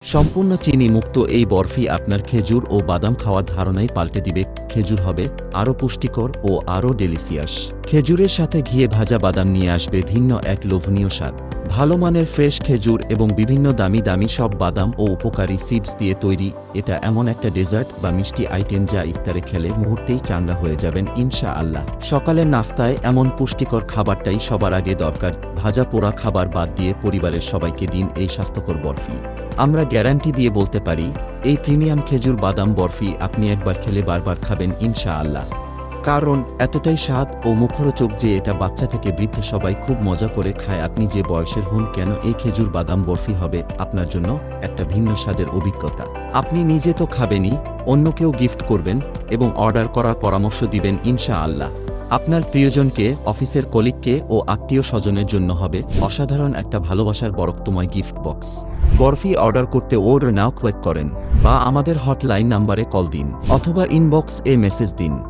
সম্পূর্ণ চিনি মুক্ত এই বরফি আপনার খেজুর ও বাদাম খাওয়ার ধারণাই পাল্টে দিবে। খেজুর হবে আরও পুষ্টিকর ও আরও ডেলিসিয়াস। খেজুরের সাথে ঘিয়ে ভাজা বাদাম নিয়ে আসবে ভিন্ন এক লোভনীয় স্বাদ। ভালো মানের ফ্রেশ খেজুর এবং বিভিন্ন দামি দামি সব বাদাম ও উপকারী সিডস দিয়ে তৈরি এটা এমন একটা ডেজার্ট বা মিষ্টি আইটেম যা ইফতারে খেলে মুহূর্তেই চাঙ্গা হয়ে যাবেন ইনশা আল্লাহ। সকালের নাস্তায় এমন পুষ্টিকর খাবারটাই সবার আগে দরকার। ভাজা পোড়া খাবার বাদ দিয়ে পরিবারের সবাইকে দিন এই স্বাস্থ্যকর বরফি। আমরা গ্যারান্টি দিয়ে বলতে পারি এই প্রিমিয়াম খেজুর বাদাম বরফি আপনি একবার খেলে বারবার খাবেন ইনশা আল্লাহ। কারণ এতটাই স্বাদ ও মুখরোচক যে এটা বাচ্চা থেকে বৃদ্ধ সবাই খুব মজা করে খায়। আপনি যে বয়সের হন কেন এই খেজুর বাদাম বরফি হবে আপনার জন্য একটা ভিন্ন স্বাদের অভিজ্ঞতা। আপনি নিজে তো খাবেনই, অন্যকেও গিফট করবেন এবং অর্ডার করার পরামর্শ দিবেন ইনশা আল্লাহ। আপনার প্রিয়জনকে, অফিসের কলিগকে ও আত্মীয় স্বজনের জন্য হবে অসাধারণ একটা ভালোবাসার বরকতময় গিফট বক্স। বরফি অর্ডার করতে অর্ডার নাও ক্লিক করেন বা আমাদের হটলাইন নাম্বারে কল দিন অথবা ইনবক্স এ মেসেজ দিন।